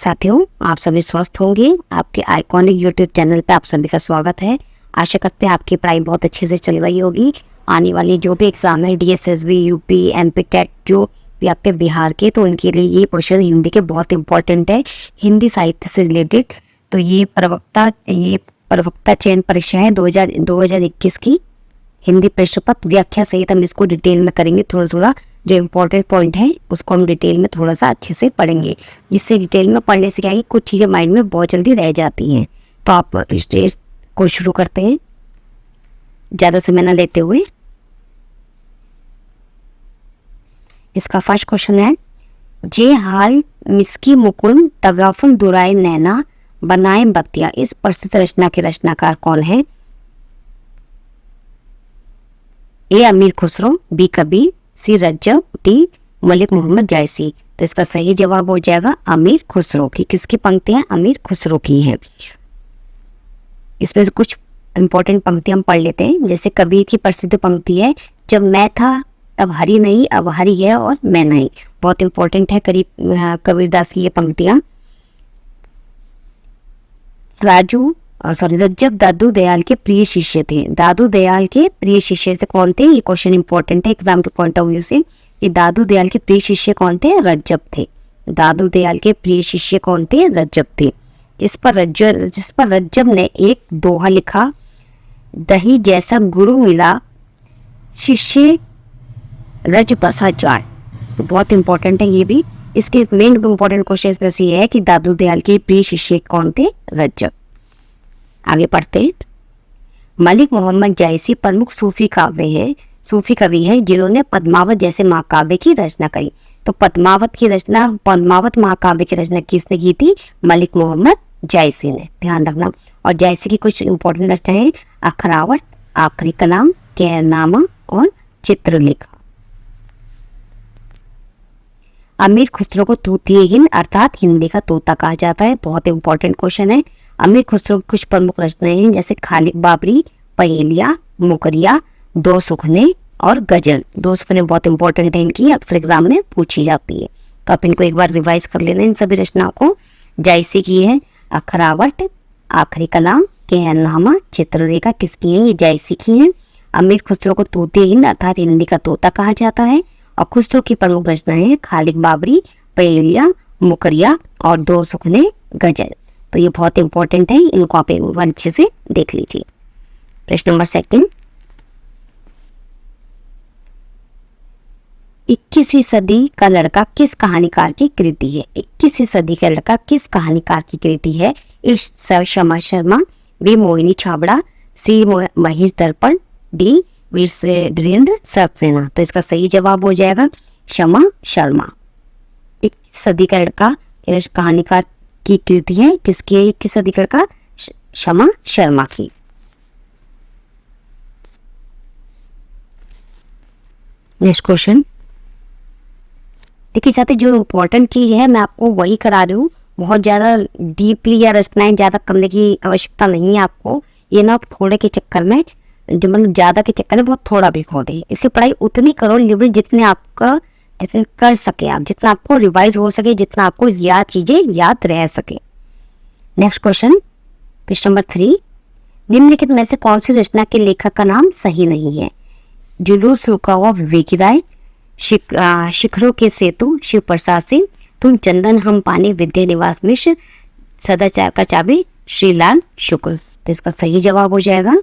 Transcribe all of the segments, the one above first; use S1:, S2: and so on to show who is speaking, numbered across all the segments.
S1: साथियों, आप सभी स्वस्थ होंगे। आपके आइकॉनिक यूट्यूब चैनल पे आप सभी का स्वागत है। आशा करते हैं आपकी पढ़ाई बहुत अच्छे से चल रही होगी। आने वाली जो भी एग्जाम है DSSB, UP, MP टेट जो भी आपके बिहार के, तो उनके लिए ये क्वेश्चन हिंदी के बहुत इंपॉर्टेंट है, हिंदी साहित्य से रिलेटेड। तो ये प्रवक्ता चयन परीक्षा है 2021 की हिंदी प्रश्न पत्र व्याख्या सहित हम इसको डिटेल में करेंगे। थोड़ा जो इम्पोर्टेंट पॉइंट है उसको हम डिटेल में थोड़ा सा अच्छे से पढ़ेंगे। इससे डिटेल में पढ़ने से क्या है, कुछ चीज़ें माइंड में बहुत जल्दी रह जाती हैं। तो आप स्टेज को शुरू करते हैं ज़्यादा समय न लेते हुए। इसका फर्स्ट क्वेश्चन है, जे हाल मिस्की मुकुंद तगाफुल दुराए नैना बनाए बतिया, इस प्रसिद्ध रचना के रचनाकार कौन है? ए अमीर खुसरो, बी कबीर, सी रज्जब, डी मलिक मोहम्मद जायसी। तो इसका सही जवाब हो जाएगा अमीर खुसरो की। किसकी पंक्तियां? अमीर खुसरो की हैं। इसमें से कुछ इंपॉर्टेंट पंक्ति हम पढ़ लेते हैं। जैसे कबीर की प्रसिद्ध पंक्ति है, जब मैं था तब हरि नहीं, अब हरि है और मैं नहीं। बहुत इंपॉर्टेंट है कबीरदास की ये पंक्तियां। रज्जब दादू दयाल के प्रिय शिष्य थे। दादू दयाल के प्रिय शिष्य थे कौन थे? ये क्वेश्चन इंपॉर्टेंट है एग्जाम के पॉइंट ऑफ व्यू से। ये दादू दयाल के प्रिय शिष्य कौन थे? रज्जब थे। दादू दयाल के प्रिय शिष्य कौन थे? रज्जब थे। जिस पर रज्जब ने एक दोहा लिखा, दही जैसा गुरु मिला शिष्य रज बसा जाए। तो बहुत इंपॉर्टेंट है ये भी। इसके मेन इंपॉर्टेंट क्वेश्चन में से ये है कि दादू दयाल के प्रिय शिष्य कौन थे? रज्जब। आगे पढ़ते हैं। मलिक मोहम्मद जायसी प्रमुख सूफी कवि हैं जिन्होंने पद्मावत जैसे महाकाव्य की रचना करी। तो पद्मावत महाकाव्य की रचना किसने की थी? मलिक मोहम्मद जायसी ने, ध्यान रखना। और जायसी की कुछ इंपॉर्टेंट रचनाएं हैं, अखरावट, आखिरी कलाम, कहरनामा और चित्रलेखा। अमीर खुसरो को तूतिए हिंद अर्थात हिंदी का तोता कहा जाता है। बहुत इंपॉर्टेंट क्वेश्चन है। अमीर खुसरो की कुछ प्रमुख रचनाएं हैं, जैसे खालिक बाबरी, पहेलिया, मुकरिया, दो सुखने और गजल। दो सुखने बहुत इंपॉर्टेंट है, इनकी अक्सर एग्जाम में पूछी जाती है, तो आप इनको एक बार रिवाइज कर लेना इन सभी रचनाओं को। जायसी की है अखरावट, आखिरी कलाम, कहरनामा, चित्रलेखा। किसकी है? ये जायसी की है। अमीर खुसरो को तूतिए हिंद अर्थात हिंदी का तोता कहा जाता है। और खुसरो की प्रमुख रचनाएं हैं खालिक बाबरी, पहेलिया, मुकरिया और दो सुखने, गजल। तो ये बहुत इंपॉर्टेंट है, इनको आप एक बार अच्छे से देख लीजिए। प्रश्न नंबर सेकंड, 21वीं सदी का लड़का किस कहानीकार की कृति है? 21वीं सदी का लड़का किस कहानीकार की कृति है? शमा शर्मा, बी मोहिनी छाबड़ा, सी महेश दर्पण, डी वीरेंद्र सक्सेना। तो इसका सही जवाब हो जाएगा शमा शर्मा। 21 सदी का लड़का कहानीकार की कृति है किसकी है? 21 सदी का लड़का शमा शर्मा की। नेक्स्ट क्वेश्चन देखिए साथी, जो इम्पोर्टेंट चीज है मैं आपको वही करा रही हूँ। बहुत ज्यादा डीपली या रचनाएं ज्यादा करने की आवश्यकता नहीं है आपको। ये ना थोड़े के चक्कर में, जो मतलब ज्यादा के चक्कर में बहुत थोड़ा भी खो दे। इससे पढ़ाई उतनी करो लिमिट जितने कर सके आप, जितना आपको रिवाइज हो सके, जितना आपको चीजें याद रह सके। नेक्स्ट क्वेश्चन, प्रश्न नंबर 3, निम्नलिखित में से कौन सी रचना के लेखक का नाम सही नहीं है? जुलूस रुका हुआ विवेकी राय, शिखरों के सेतु शिव प्रसाद सिंह, तुम चंदन हम पानी विद्या निवास मिश्र, सदाचार का चाबी श्रीलाल शुक्ल। तो इसका सही जवाब हो जाएगा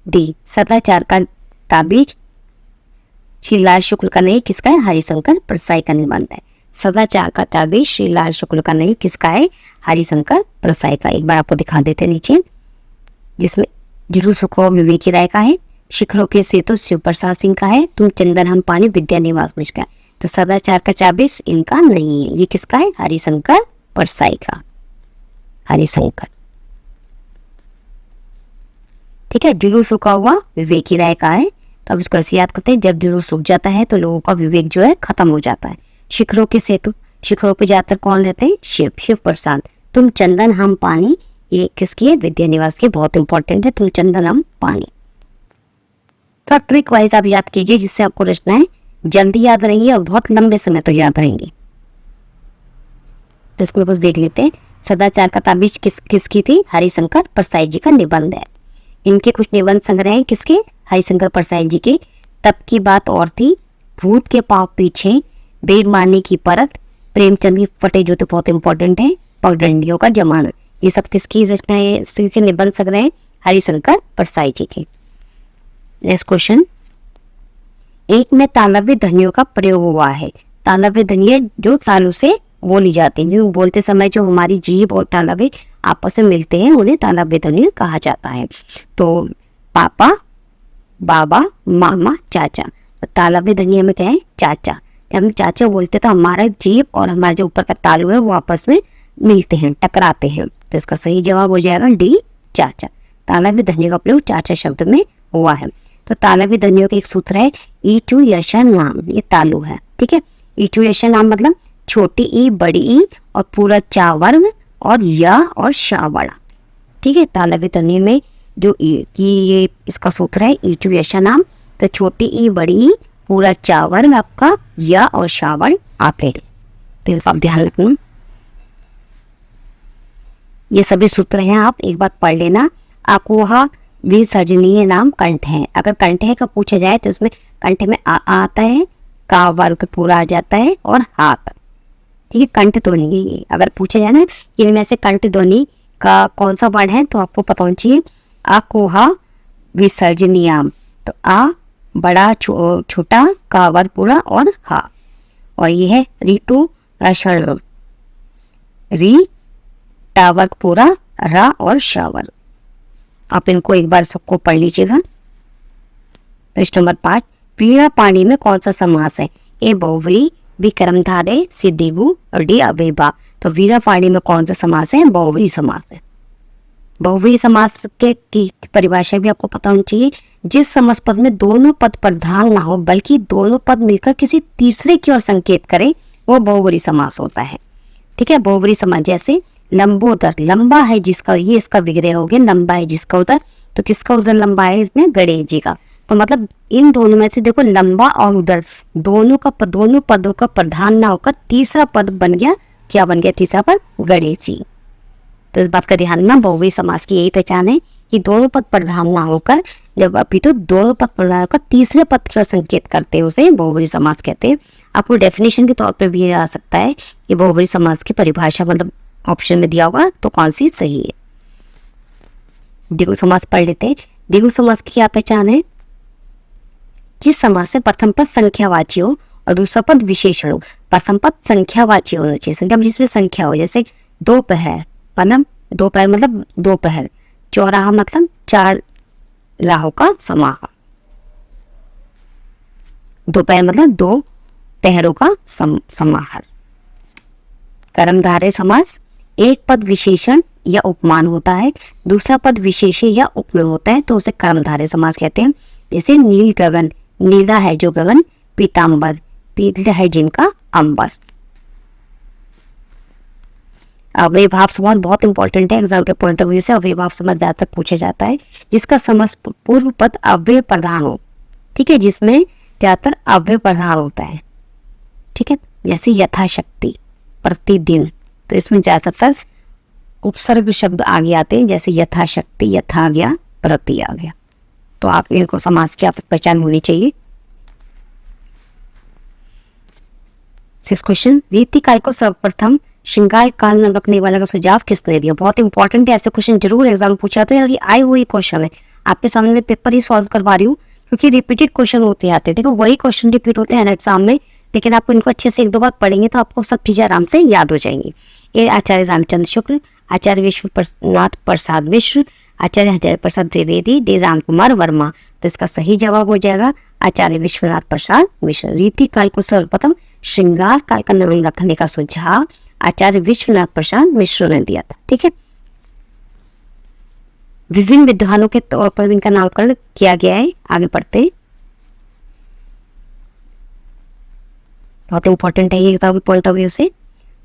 S1: डी, सदाचार का ताबीज श्रीलाल शुक्ल का नहीं, किसका है? हरिशंकर परसाई का निबंध है। सदाचार का ताबीज श्रीलाल शुक्ल का नहीं, किसका है? हरिशंकर परसाई का। एक बार आपको दिखा देते नीचे, जिसमें जुलूस रुका हुआ विवेकी राय का है, शिखरों के सेतु शिव प्रसाद सिंह का है, तुम चंदन हम पानी विद्या निवास मिश्र का है। तो सदाचार का चाबीज इनका नहीं है, ये किसका है? हरिशंकर परसाई का। हरिशंकर, ठीक है। जुलूस रुका हुआ विवेकी राय का है, तो अब इसको ऐसे याद करते हैं, जब जुलूस रुक जाता है तो लोगों का विवेक जो है खत्म हो जाता है। शिखरों के सेतु, शिखरों पे जाकर कौन रहते हैं? शिव प्रसाद। तुम चंदन हम पानी, ये किसकी है? विद्या निवास की। बहुत इंपॉर्टेंट है, तुम चंदन हम पानी। तो ट्रिक वाइज आप याद कीजिए, जिससे आपको रचनाएं जल्दी याद रहेंगी और बहुत लंबे समय तक याद रहेंगी। तो इसमें कुछ देख लेते हैं। सदाचार का ताबीज किसकी थी? हरिशंकर परसाई जी का निबंध है। इनके कुछ निबंध संग्रह हैं, किसके? हरिशंकर परसाई जी के। तब की बात और थी, भूत के पाँव पीछे, बेईमानी की परत, प्रेमचंद की फटे जो तो बहुत इंपॉर्टेंट है, पगडंडियों का जमाना, ये सब किसकी रचना है? इसके निबंध संग्रह है हरिशंकर परसाई जी के। नेक्स्ट क्वेश्चन, एक में तालव्य ध्वनियों का प्रयोग हुआ है। तालव्य ध्वनि जो तालु से बोली जाती है, जो बोलते समय जो हमारी जीभ और तालव्य आपस में मिलते हैं, उन्हें तालव्य ध्वनि कहा जाता है। तो पापा, बाबा, मामा, चाचा। तो तालव्य ध्वनि में क्या है? चाचा। जब हम चाचा बोलते हैं तो हमारा जीभ और हमारा जो ऊपर का तालु है वो आपस में मिलते हैं, टकराते हैं। तो इसका सही जवाब हो जाएगा डी, चाचा। तालव्य ध्वनि का प्रयोग चाचा शब्द में हुआ है। तो तालव्य ध्वनियों का एक सूत्र है ईचु यशा नाम, ये तालु है, ठीक है। ईचु यशा नाम मतलब छोटी ई, बड़ी ई और पूरा चा वर्ग और या और शा बड़ा, ठीक है। तालव्य ध्वनि में जो ये इसका सूत्र है ईचु यशा नाम, तो छोटी ई, बड़ी ई, पूरा चा वर्ग आपका, या और शा वर्ग आपे, तो इसका आप ध्यान रखना। ये सभी सूत्र हैं, आप एक बार पढ़ लेना। आपको वहाँ विसर्जनीय नाम कंठ है, अगर कंठ है का पूछा जाए तो उसमें कंठ में आ आता है, का वर्ग पूरा आ जाता है और हाथ, ठीक है। कंठ ध्वनि है ये, अगर पूछा जाए ना कि इनमें से कंठ ध्वनि का कौन सा वर्ण है तो आपको पता होना चाहिए आ कोहा विसर्जनीयाम, तो आ बड़ा छोटा, का वर्ग पूरा और हा। और ये है ऋतु रषण, री टा वर्ग पूरा, रा और शा वर्ग। आप इनको एक बार सबको पढ़ लीजिएगा। प्रश्न नंबर 5, वीणा पाणी में कौन सा समास है? ए बहुव्रीहि, बी कर्मधारय, सी द्विगु और डी अव्ययभाव। तो वीणा पाणी में कौन सा समास है? बहुव्रीहि समास है। बहुव्रीहि समास के की परिभाषा भी आपको पता होनी चाहिए। जिस समास पद में दोनों पद प्रधान ना हो बल्कि दोनों पद मिलकर किसी तीसरे की ओर संकेत करें, वो बहुव्रीहि समास होता है, ठीक है। बहुव्रीहि समास जैसे लंबोदर, लंबा है जिसका, ये इसका विग्रह हो गया, लंबा है जिसका उदर, तो किसका उदर लंबा है? इसमें गणेश जी का। तो मतलब इन दोनों में से देखो लंबा और उदर दोनों पदों का प्रधान ना होकर तीसरा पद बन गया, क्या बन गया तीसरा पद? गणेश जी। तो इस बात का ध्यान रखना, बहुव्रीहि समास की यही पहचान है कि दोनों पद प्रधान ना होकर, जब अभी तो दोनों पद प्रधान होकर तीसरे पद का संकेत करते हैं उसे बहुव्रीहि समास कहते हैं। आपको डेफिनेशन के तौर पर भी आ सकता है कि बहुव्रीहि समास की परिभाषा मतलब ऑप्शन में दिया होगा तो कौन सी सही है। द्विगु समास पढ़ लेते हैं। द्विगु समास की क्या पहचान है? जिस समास में प्रथम पद संख्यावाची हो और दूसरा पद विशेषण हो। प्रथम पद संख्यावाची होना चाहिए, संख्या जिसमें संख्या हो, जैसे दोपहर मतलब दोपहर मतलब दोपहर, चौराहा मतलब चार राहों का समाह, दोपहर मतलब दो पहरों का समाहार। कर्मधारय समास, एक पद विशेषण या उपमान होता है, दूसरा पद विशेषण या उपमेय होता है, तो उसे कर्मधारय समास कहते हैं। जैसे नील गगन, नीला है जो गगन, पीतांबर, पीला है जिनका अंबर। अव्ययभाव समास बहुत इंपॉर्टेंट है, एग्जाम के पॉइंट ऑफ व्यू से अव्ययभाव समास ज्यादातर पूछा जाता है, जिसका समास पूर्व पद अव्यय प्रधान हो, ठीक है, जिसमें ज्यादातर अव्यय प्रधान होता है, ठीक है। जैसे यथाशक्ति, प्रतिदिन, तो इसमें ज्यादातर उपसर्ग शब्द आगे आते हैं, जैसे यथाशक्ति, यथा आ गया, प्रति आ गया। तो आप इनको समास की आप पहचान होनी चाहिए। सिक्स क्वेश्चन, रीति काल को सर्वप्रथम श्रृंगार काल नाम रखने वाला का सुझाव किसने दिया? बहुत इंपॉर्टेंट है, ऐसे क्वेश्चन जरूर एग्जाम पूछा तो ये आए हुए क्वेश्चन है, आपके सामने मैं पेपर ही सॉल्व करवा रही हूँ क्योंकि रिपीटेड क्वेश्चन होते आते हैं। देखो वही क्वेश्चन रिपीट होते हैं एग्जाम में, लेकिन आपको इनको अच्छे से एक दो बार पढ़ेंगे तो आपको सब चीजें आराम से याद हो जाएंगी। ये आचार्य रामचंद्र शुक्ल, आचार्य विश्वनाथ प्रसाद मिश्र, आचार्य हजारी प्रसाद द्विवेदी, डी राम कुमार वर्मा। तो इसका सही जवाब हो जाएगा आचार्य विश्वनाथ प्रसाद मिश्र। रीति काल को सर्वप्रथम श्रृंगार काल का नाम रखने का सुझाव आचार्य विश्वनाथ प्रसाद मिश्र ने दिया था, ठीक है। विभिन्न विद्वानों के तौर पर इनका नामकरण किया गया है, आगे पढ़ते हैं। बहुत इंपॉर्टेंट है ये एग्जाम पॉइंट ऑफ व्यू से।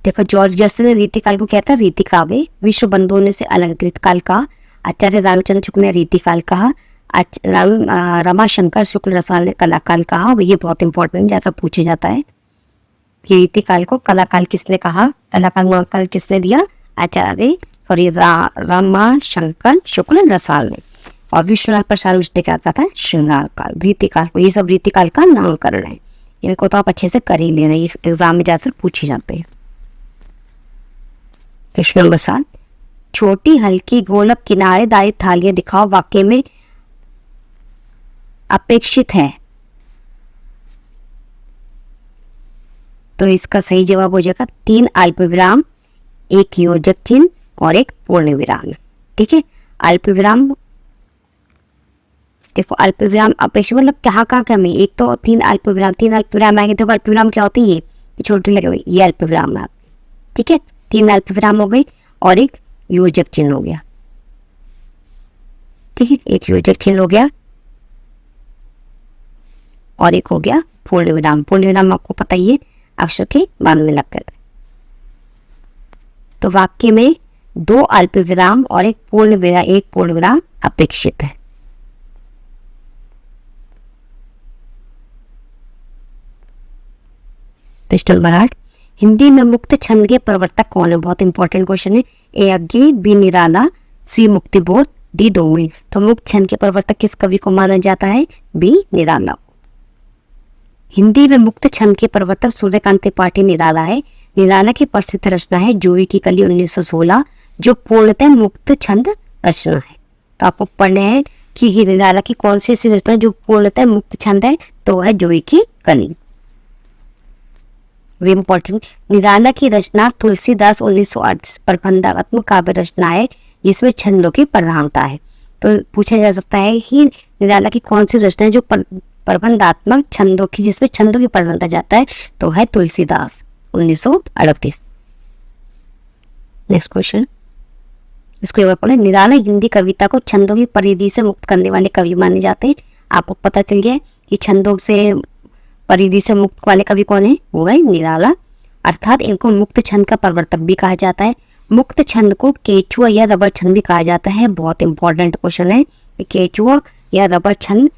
S1: देखो जॉर्ज गैरसन ने रीति काल को कहता है रीति काव्य, विश्व बंधुओं ने से अलंकृत काल कहा, आचार्य रामचंद्र शुक्ल ने रीति काल कहा, रमाशंकर शुक्ल रसाल ने कला काल कहा। ये बहुत इंपॉर्टेंट जैसा पूछा जाता है। रीतिकाल को कलाकाल किसने कहा? कलाकाल नामकरण किसने दिया? आचार्य रमाशंकर शुक्ल रसाल ने। और विश्वनाथ प्रसाद मिश्र ने क्या कहा था? श्रृंगार काल। रीतिकाल को, ये सब रीतिकाल का नामकरण है, इनको तो आप अच्छे से कर ही लेना, ये एग्जाम में जाकर पूछे जाते हैं। प्रश्न नंबर 7, छोटी हल्की गोलक किनारेदार थालियां दिखाओ, वाक्य में अपेक्षित है। तो इसका सही जवाब हो जाएगा 3 अल्पविराम, 1 योजक चिन्ह और 1 पूर्ण विराम। ठीक है, अल्पविराम, देखो अल्पविराम अपेक्षित मतलब क्या क्या में, एक तो 3 अल्पविराम आएंगे। तो अल्पविराम क्या होती है? ये छोटे लगे हुए, ये अल्पविराम है। ठीक है, 3 अल्पविराम हो गई और 1 योजक चिन्ह हो गया। ठीक है, 1 योजक चिन्ह हो गया और 1 हो गया पूर्ण विराम। पूर्ण विराम आपको पता ही है, अक्षर के बाद में लग गए। तो वाक्य में 2 अल्पविराम और 1 पूर्ण विराम अपेक्षित है। प्रश्न नंबर 8, हिंदी में मुक्त छंद के प्रवर्तक कौन है? बहुत इंपॉर्टेंट क्वेश्चन है। ए अज्ञे, बी निराला, सी मुक्तिबोध, डी दोमड़ी। तो मुक्त छंद के प्रवर्तक किस कवि को माना जाता है? बी निराला। हिंदी में मुक्त छंद के प्रवर्तक सूर्यकांत त्रिपाठी निराला है। निराला की प्रसिद्ध रचना है जोई की कली 1916, जो पूर्णतः मुक्त छंद रचना है। तो आपको पढ़ना है कि निराला की कौन सी ऐसी रचना जो पूर्णतः मुक्त छंद है? तो है जोई की कली। इम्पोर्टेंट, निराला की रचना तुलसीदास 1908 प्रबंधात्मक काव्य रचना है जिसमें छंदों की प्रधानता है। तो पूछा जा सकता है कि निराला की कौन सी रचना है जो प्रबंधात्मक छंदों की, जिसमें छंदों की प्रधानता जाता है? तो है तुलसीदास 1938। नेक्स्ट क्वेश्चन, इसको एक बार पढ़े। निराला हिंदी कविता को छंदों की परिधि से मुक्त करने वाले कवि माने जाते हैं। आपको पता चल गया कि छंदों से परिधि से मुक्त वाले कवि कौन है? वो है निराला। अर्थात इनको मुक्त छंद का प्रवर्तक भी कहा जाता है। मुक्त छंद को केचुआ या रबर छंद भी कहा जाता है। बहुत इंपॉर्टेंट क्वेश्चन है, केचुआ या रबर छंद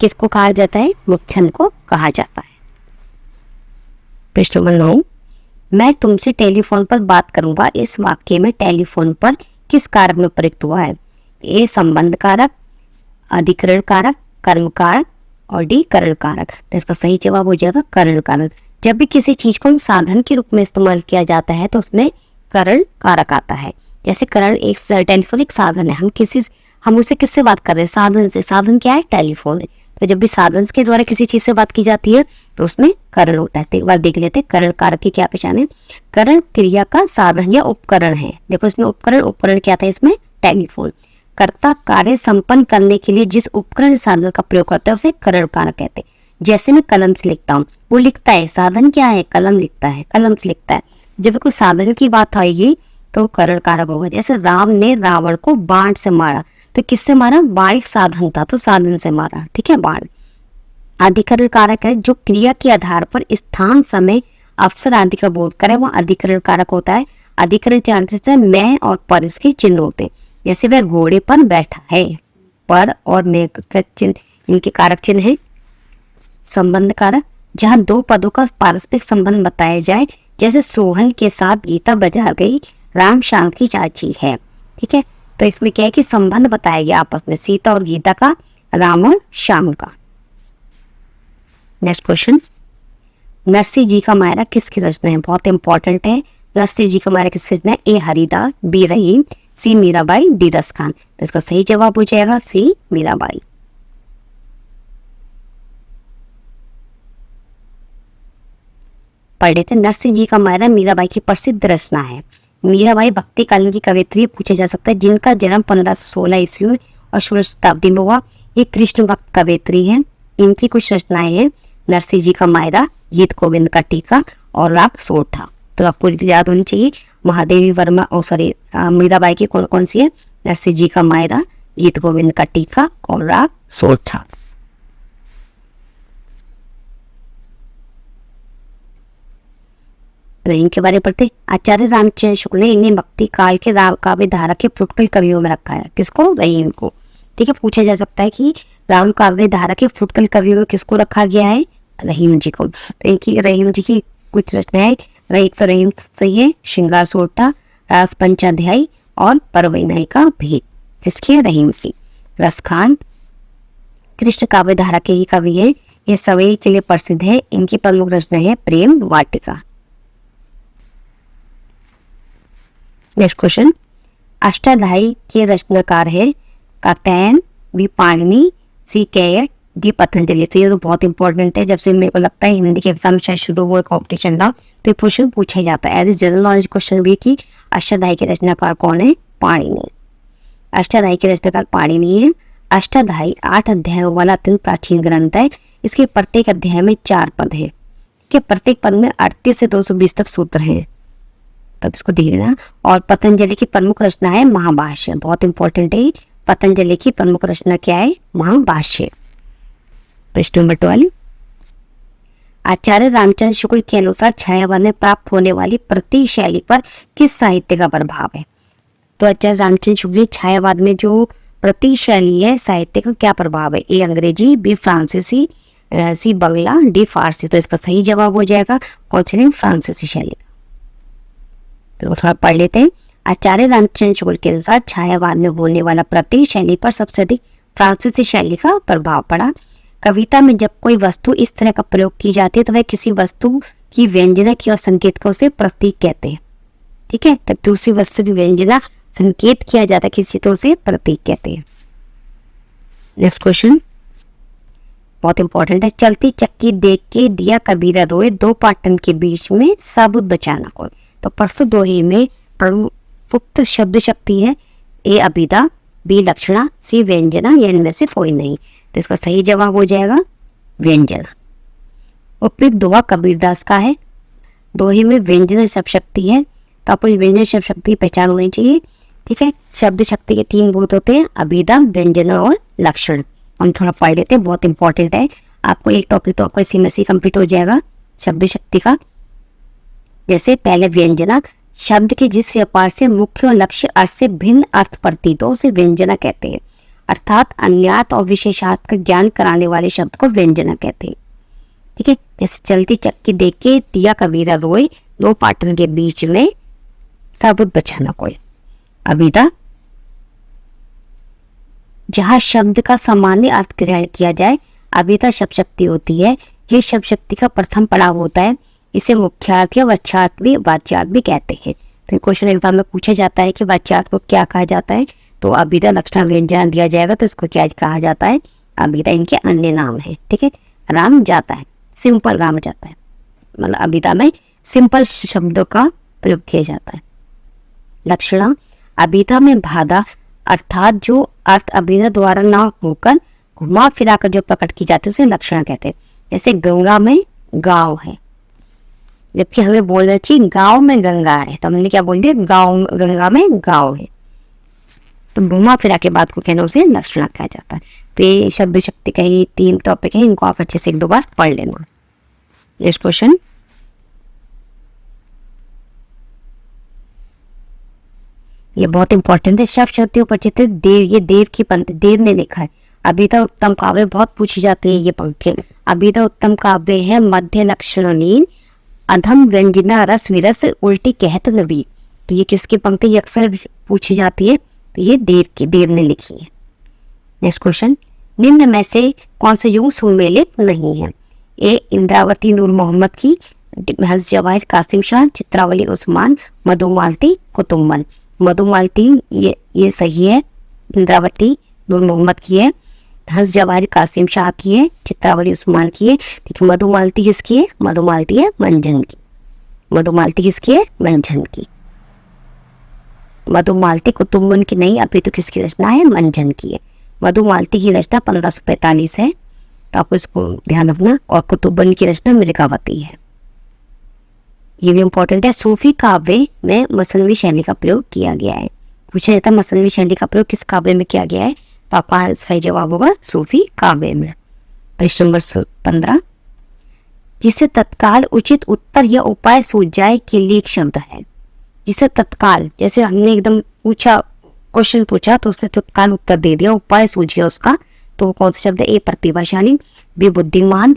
S1: किसको कहा जाता है? मुक्त छंद को कहा जाता है। प्रश्न नंबर 9, मैं तुमसे टेलीफोन पर बात करूंगा, इस वाक्य में टेलीफोन पर किस कारक में प्रयुक्त हुआ है? ए संबंध कारक, अधिकरण कारक, कर्म कारक और डी करण कारक। तो इसका सही जवाब हो जाएगा करण कारक। जब भी किसी चीज को हम साधन के रूप में इस्तेमाल किया जाता है तो उसमें करण कारक आता है। जैसे करण एक टेलीफोन एक साधन है, हम उससे किससे बात कर रहे हैं? साधन से। साधन क्या है? टेलीफोन है। तो जब भी साधन के द्वारा किसी चीज से बात की जाती है तो उसमें करण होता है। तो एक बार देख लेते हैं करण कारक की क्या पहचान है। करण क्रिया का साधन या उपकरण है। देखो इसमें उपकरण क्या था? इसमें टेलीफोन। कर्ता कार्य संपन्न करने के लिए जिस उपकरण साधन का प्रयोग करता है उसे करण कारक कहते हैं। जैसे मैं कलम से लिखता हूँ, वो लिखता है, साधन क्या है? कलम लिखता है, कलम से लिखता है। जब कोई साधन की बात आएगी तो करण कारक होगा। जैसे राम ने रावण को बाण से मारा, तो किससे मारा? बाण एक साधन था तो साधन से मारा। ठीक है, बाण। अधिकरण कारक है जो क्रिया के आधार पर स्थान, समय, अवसर आदि का बोध करे, वो अधिकरण कारक होता है। अधिकरण से मैं और पर इसके चिन्ह होते हैं। जैसे वह घोड़े पर बैठा है, पर और मैं चिन्ह, इनके कारक चिन्ह है। संबंध कारक, जहाँ 2 पदों का पारस्परिक संबंध बताया जाए, जैसे सोहन के साथ गीता बाजार गई, राम श्याम की चाची है। ठीक है, तो इसमें क्या है कि संबंध बताया गया आपस में, सीता और गीता का, राम और श्याम का। नेक्स्ट क्वेश्चन, नरसिंह जी का मायरा किसकी रचना है? बहुत इंपॉर्टेंट है। नरसिंह जी का मायरा किसकी रचना है? ए हरिदास, बी रहीम, सी मीराबाई, डी रस खान। तो इसका सही जवाब हो जाएगा सी मीराबाई। पढ़ लेते। नरसिंह जी का मायरा मीराबाई की प्रसिद्ध रचना है। मीराबाई भक्तिकालीन की कवियत्री पूछा जा सकता है, जिनका जन्म 1516 ईस्वी में और 16 शताब्दी में हुआ। ये कृष्ण भक्त कवियत्री है। इनकी कुछ रचनाएं हैं, नरसिंह जी का मायरा, गीत गोविंद का टीका और राग सोरठा। तो आपको याद होनी चाहिए। महादेवी वर्मा मीराबाई की कौन कौन सी है? नरसिंह जी का मायरा, गीत गोविंद का टीका और राग सोरठा। रहीम के बारे में पढ़ते। आचार्य रामचंद्र शुक्ल ने इन्हें भक्ति काल के राम काव्य धारा के फुटकल कवियों में रखा है। किसको? रहीम को। ठीक है, पूछा जा सकता है कि राम काव्य धारा के फुटकल कवियों में किसको रखा गया है? रहीम जी को। तो इनकी रहीम जी की कुछ रचनाएं रईक तो रहीम सही है, श्रृंगार सोटा, रास पंचाध्यायी और परवैनाई का भेद, किसकी है? रहीम की। रसखान कृष्ण काव्य धारा के ही कवि है, ये सवई के लिए प्रसिद्ध है, इनकी प्रमुख रचना है प्रेम वाटिका। नेक्स्ट क्वेश्चन, अष्टाध्यायी के रचनाकार है कात्यायन, बी पाणिनि, सी कैयट, डी पतंजलि। तो ये तो बहुत इंपॉर्टेंट है, जब से मेरे को लगता है हिंदी के एग्जाम शायद शुरू हुआ कॉम्पिटिशन का, तो ये क्वेश्चन पूछा जाता है as a general knowledge question भी कि अष्टाध्यायी के रचनाकार कौन है? पाणिनि। अष्टाध्यायी के रचनाकार पाणिनि है। अष्टाध्यायी 8 अध्यायों वाला अत्यंत प्राचीन ग्रंथ है। इसके प्रत्येक अध्याय में 4 पद है, कि प्रत्येक पद में 38 से 220 तक सूत्र हैं, तब इसको देख लेना। और पतंजलि की प्रमुख रचना है महाभाष्य, बहुत इंपॉर्टेंट है। पतंजलि की प्रमुख रचना क्या है? महाभाष्य। प्रश्न नंबर 12, आचार्य रामचंद्र शुक्ल के अनुसार छायावाद में प्राप्त होने वाली प्रतीक शैली पर किस साहित्य का प्रभाव है? तो आचार्य रामचंद्र शुक्ल छायावाद में जो प्रतीक शैली है साहित्य का क्या प्रभाव है? ए अंग्रेजी, बी फ्रांसीसी, सी बंगला, डी फारसी। तो इसका सही जवाब हो जाएगा कौन सी? फ्रांसीसी शैली का। तो थोड़ा पढ़ लेते हैं। आचार्य रामचंद्र शुक्ल के अनुसार छायावाद में होने वाला प्रतीक शैली पर सबसे अधिक फ्रांसीसी शैली का प्रभाव पड़ा। कविता में जब कोई वस्तु इस तरह का प्रयोग की जाती है तो वह किसी वस्तु की व्यंजना और संकेत को उसे प्रतीक कहते हैं। ठीक है, तब दूसरी वस्तु की व्यंजना संकेत किया जाता है किसी, तो उसे प्रतीक कहते हैं। नेक्स्ट क्वेश्चन बहुत इंपॉर्टेंट है। चलती चक्की देख के दिया कबीरा रोए, दो पाटन के बीच में साबुत बचाना कोई। तो प्रस्तुत दोहे में प्रमुख शब्द शक्ति है, ए अभिधा, बी लक्षणा, सी व्यंजना, या इनमें से कोई नहीं। तो इसका सही जवाब हो जाएगा व्यंजना। उपयुक्त दोहा कबीरदास का है। दोहे में व्यंजना शब्द शक्ति है, तो आपको व्यंजन शब्द शक्ति की पहचान होनी चाहिए। ठीक है, शब्द शक्ति के 3 भूत होते हैं, अभिधा, व्यंजना और लक्षण। हम थोड़ा पढ़ लेते हैं, बहुत इंपॉर्टेंट है। आपको एक टॉपिक तो आपको इसी में से कंप्लीट हो जाएगा शब्द शक्ति का। जैसे पहले व्यंजना, शब्द के जिस व्यापार से मुख्य और लक्ष्य अर्थ से भिन्न अर्थ प्रतीत हो उसे व्यंजना कहते हैं, अर्थात अन्यार्थ और विशेषार्थ का ज्ञान कराने वाले शब्द को व्यंजना कहते हैं। ठीक है, जैसे चलती चक्की देख के दिया कबीरा रोए, दो पाटन के बीच में साबुत बचाना कोई। अभिधा, जहाँ शब्द का सामान्य अर्थ ग्रहण किया जाए अभिधा शब्द शक्ति होती है। ये शब्द शक्ति का प्रथम पड़ाव होता है, इसे मुख्यार्थ या वाच्यार्थ भी कहते हैं। तो क्वेश्चन एग्जाम में पूछा जाता है कि वाच्यार्थ को क्या कहा जाता है, तो अभिधा लक्षण व्यंजना दिया जाएगा तो इसको क्या कहा जाता है? अभिधा। इनके अन्य नाम है। ठीक है, राम जाता है, सिंपल राम जाता है, मतलब अभिधा में सिंपल शब्दों का प्रयोग किया जाता है। लक्षणा, अभिधा में बाधा अर्थात जो अर्थ अभिधा द्वारा ना होकर घुमा फिराकर जो प्रकट की जाती है उसे लक्षणा कहते हैं। जैसे गंगा में गांव है, जबकि हमें बोलना चाहिए गांव में गंगा है, तो हमने क्या बोल दिया? गांव, गंगा में गांव है। तो घुमा फिरा के बात को कहना उसे लक्षणा कहा जाता है। तो ये शब्द शक्ति का ही 3 टॉपिक है, इनको आप अच्छे से 1-2 बार पढ़ लेना। नेक्स्ट क्वेश्चन, ये बहुत इंपॉर्टेंट है। शब्द शक्तियों पर चित्रित देव, ये देव की पंक्ति देव ने लिखा है। अभिधा उत्तम काव्य बहुत पूछी जाती है ये पंक्ति। अभिधा उत्तम काव्य है, मध्य लक्षणलीन, अधम व्यंजना रस विरस, उल्टी कहत नबी। तो ये किसकी पंक्ति? ये अक्सर पूछी जाती है, तो ये देव ने लिखी है। नेक्स्ट क्वेश्चन, निम्न में से कौन सा युग सुमेलित नहीं है? ए इंद्रावती नूर मोहम्मद की, हंस जवाहिर कासिम शाह, चित्रावली उस्मान, मधुमालती कुतुम्बन। मधुमालती ये सही है, इंद्रावती नूर मोहम्मद की है, हंस जवाहिर कासिम शाह की है, चित्रावली उस्मान की है। देखिए मधुमालती किसकी है? मधुमालती है मंझन की। मधुमालती किसकी है? मंझन की। मधुमालती कुतुम्बन की नहीं, अभी तो किसकी रचना है? मंझन की है। मधुमालती की रचना 1545 है, तो आपको इसको ध्यान रखना। और कुतुम्बन की रचना मृगावती है। ये भी इंपॉर्टेंट है। सूफी काव्य में मसनवी शैली का प्रयोग किया गया है। पूछा जाता है मसनवी शैली का प्रयोग किस काव्य में किया गया है, तो आपका सही जवाब होगा सूफी काव्य में। प्रश्न नंबर 15, जिसे तत्काल उचित उत्तर या उपाय सूझ जाए के लिए एक शब्द है। जिसे तत्काल, जैसे हमने एकदम पूछा, क्वेश्चन पूछा तो उसने तत्काल उत्तर दे दिया, उपाय सूझ गया उसका, तो कौन सा शब्द है? ए प्रतिभाशाली, बी बुद्धिमान,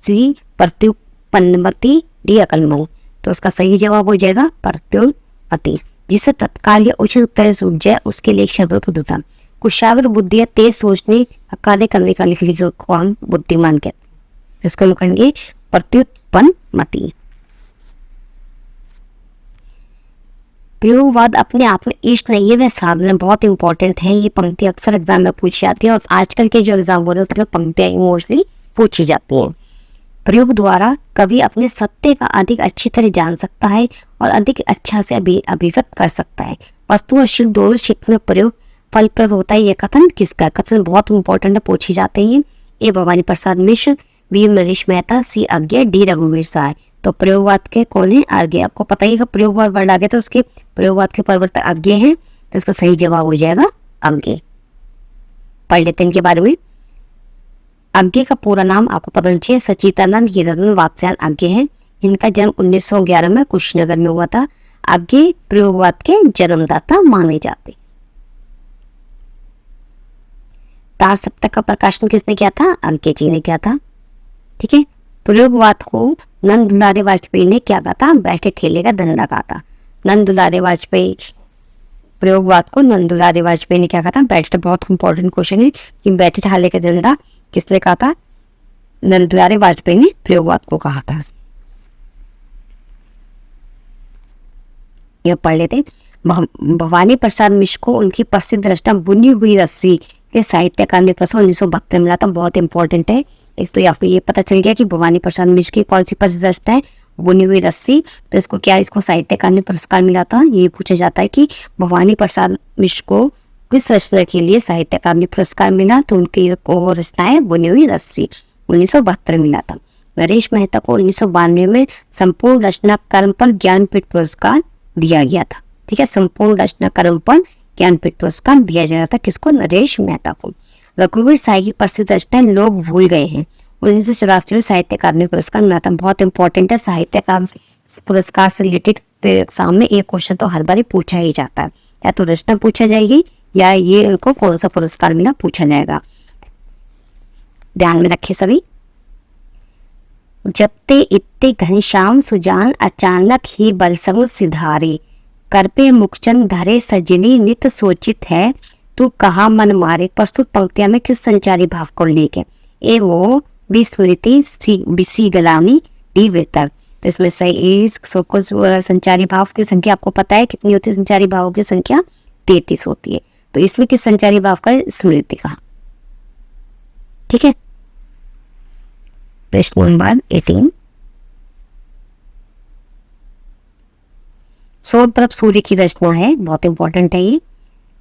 S1: सी प्रत्युत्पन्नमति, डी अकलमऊ। तो उसका सही जवाब हो जाएगा प्रत्युत्पत्ति। जिसे तत्काल या उचित उत्तर सूझ जाए उसके लिए एक शब्द प्रयुक्त। कुशाग्र बुद्धि या तेज सोचने का कार्य करने का लिख को हम बुद्धिमान कहते हैं। इसको हम कहेंगे प्रत्युत्पन्नमति। प्रयोगवाद अपने आप में इष्ट नहीं है, वह साधन है, बहुत इंपॉर्टेंट है। ये पंक्ति अक्सर एग्जाम में पूछी जाती है और आजकल के जो एग्जाम हो रहे हैं उसमें पंक्तियां मोस्टली पूछी जाती हैं। प्रयोग द्वारा कवि अपने सत्य का अधिक अच्छी तरह जान सकता है और अधिक अच्छा से अभिव्यक्त कर सकता है। वस्तु और शिल्प दोनों क्षेत्र में प्रयोग फलप्रद होता है। यह कथन किसका? कथन बहुत इंपॉर्टेंट है, पूछे जाते हैं। ए भवानी प्रसाद मिश्र, बी नरेश मेहता, सी अज्ञे, डी रघुवीर साय। तो प्रयोगवाद के कौन है? अज्ञे। आपको पता ही है प्रयोगवाद वर्ड आ गया तो उसके प्रयोगवाद के प्रवर्तक अज्ञे हैं, तो इसका सही जवाब हो जाएगा अज्ञे। पढ़ लेते हैं इनके बारे में। अज्ञे का पूरा नाम आपको पता होना चाहिए, सचिदानंद हीरानंद वात्स्यायन अज्ञे है। इनका जन्म 1911 में कुशीनगर में हुआ था। अज्ञे प्रयोगवाद के जन्मदाता माने जाते। तार सप्तक का प्रकाशन किसने किया था? अज्ञे जी ने किया था। ठीक है। प्रयोगवाद को नंद दुलारे वाजपेयी ने क्या कहा था? बैठे ठेले का धंधा कहा था। नंद दुलारे वाजपेयी, प्रयोगवाद को नंद दुलारे वाजपेयी ने क्या कहा था? बैठे, बहुत इंपॉर्टेंट क्वेश्चन है कि बैठे ठेले का धंधा किसने कहा था? नंद दुलारे वाजपेयी ने प्रयोगवाद को कहा था। यह पढ़ लेते। भवानी प्रसाद मिश्र को उनकी प्रसिद्ध रचना बुनी हुई रस्सी के साहित्य अकादमी पुरस्कार 1972 में मिला था। बहुत इंपॉर्टेंट है। एक तो आपको ये पता चल गया कि भवानी प्रसाद मिश्र की कौन सी प्रसिद्ध रचना है? बुनी हुई रस्सी। तो इसको क्या, इसको साहित्य अकादमी पुरस्कार मिला था। ये पूछा जाता है कि भवानी प्रसाद मिश्र को किस रचना के लिए साहित्य अकादमी पुरस्कार मिला? तो उनकी रचना है बुनी हुई रस्सी, 1972 मिला था। नरेश मेहता को 1992 में संपूर्ण रचना कर्म पर ज्ञानपीठ पुरस्कार दिया गया था। ठीक है, संपूर्ण रचना कर्म पर ज्ञानपीठ पुरस्कार दिया गया था। किसको? नरेश मेहता को। रघुवीर साय की प्रसिद्ध रचना लोग भूल गए हैं, 1984 में साहित्य अकादमी पुरस्कार मिला था। बहुत इंपॉर्टेंट है, साहित्य अकादमी पुरस्कार से रिलेटेड एग्जाम में एक क्वेश्चन तो हर बार पूछा ही जाता है। या तो रचना पूछा जाएगी या ये उनको कौन सा पुरस्कार मिला पूछा जाएगा। ध्यान में रखे सभी। जब ते इत्ते घनश्याम सुजान अचानक ही बलसंग सिधारे, कर पे मुखचंद धरे सजनी नित सोचित है, तू कहा मन मारे। प्रस्तुत पंक्तियां में किस संचारी भाव को लेके? ए वो, बी स्मृति, सी गलानी, डी वितर्क। तो इसमें सही संचारी भाव की संख्या आपको पता है कितनी होती है? संचारी भावों की संख्या 33 होती है। तो इसमें किस संचारी भाव का? स्मृति का। ठीक है। प्रश्न नंबर 18। सोनप्रभ सूर्य की रचना है, बहुत इंपॉर्टेंट है ये।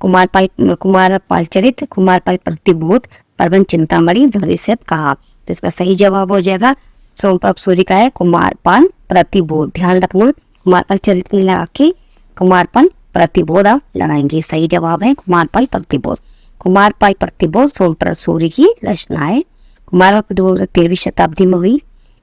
S1: कुमारपाल चरित, कुमारपाल प्रतिबोध, प्रबंध चिंतामणि, भविष्यत कहा। तो इसका सही जवाब हो जाएगा सोनप्रभ सूर्य का है कुमारपाल प्रतिबोध। ध्यान रखना, कुमारपाल चरित में लगा के कुमारपाल प्रतिबोध आप लगाएंगे। सही जवाब है कुमारपाल प्रतिबोध। कुमारपाल प्रतिबोध सोनप्रभ सूर्य की रचना है। कुमारपाल प्रतिबोध 13वीं शताब्दी में हुई।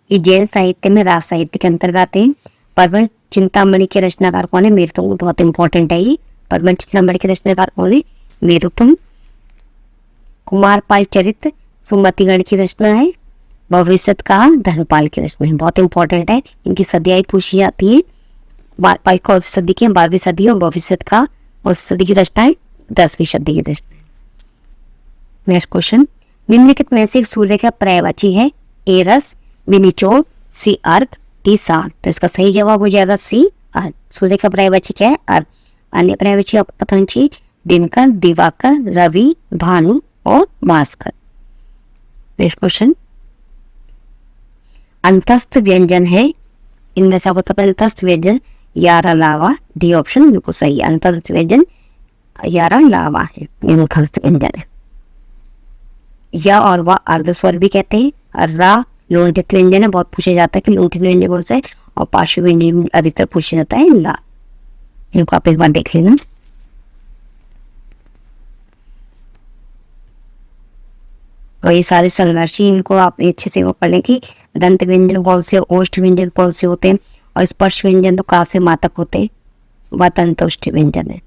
S1: ये जैन साहित्य में राज साहित्य के अंतर्गत है। प्रबंध चिंतामणि के रचनाकार कौन है? मेरुतुंग। बहुत इंपॉर्टेंट है ये। प्रबंध चिंतामणि के रचनाकार कौन है? मेरुतुंग। कुमारपाल चरित सुमतिगण की रचना है। भविष्यत का धर्मपाल की रचना है। बहुत इंपॉर्टेंट है, इनकी सदियां पूछी जाती है। कुमारपाल कौन सी सदी की? 12वीं सदी। और भविष्यत का कौन सी सदी की रचना है? 10वीं सदी की रचना है। Next question. निम्नलिखित में से सूर्य का पर्यायवाची है? ए रस, बी निचोड़, सी अर्क, डी सार। तो इसका सही जवाब हो जाएगा सी अर्क। सूर्य का पर्यायवाची क्या है? अर्क। अन्य पर्यायवाची आपको पता होना चाहिए, दिनकर, दिवाकर, रवि, भानु और भास्कर। Next question. अंतस्थ व्यंजन है, इनमें से आपको पता है अंतस्थ व्यंजन यारा लावा, डी ऑप्शन बिल्कुल सही है। अंतस्थ व्यंजन यारा लावा है, अंतस्थ व्यंजन है। या और वह अर्धस्वर भी कहते हैं। रा लुंठित व्यंजन है, बहुत पूछा जाता है कि लुंठित व्यंजन कौन सा है। और पार्श्व व्यंजन अधिकतर पूछा जाता है ला। इनको आप एक बार देख लेना। और ये सारे संघर्षी, इनको आप अच्छे से वो पढ़ लें कि दंत व्यंजन कौन से, ओष्ठ व्यंजन कौन से होते हैं, और स्पर्श व्यंजन तो कहाँ से मातक होते हैं, वह दंतोष्ठ व्यंजन है।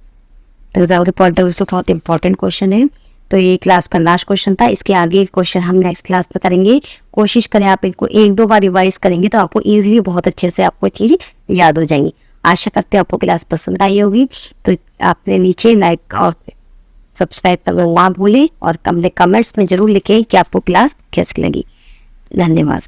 S1: तो एग्जाम के पॉइंट ऑफ व्यू से बहुत इंपॉर्टेंट क्वेश्चन है। तो ये क्लास का लास्ट क्वेश्चन था। इसके आगे क्वेश्चन हम नेक्स्ट क्लास में करेंगे। कोशिश करें आप इनको 1-2 बार रिवाइज करेंगे तो आपको इजीली बहुत अच्छे से आपको चीज़ याद हो जाएंगी। आशा करते हैं आपको क्लास पसंद आई होगी। तो आपने नीचे लाइक और सब्सक्राइब करना ना भूलें और अपने कमेंट्स में जरूर लिखें कि आपको क्लास कैसी लगी। धन्यवाद।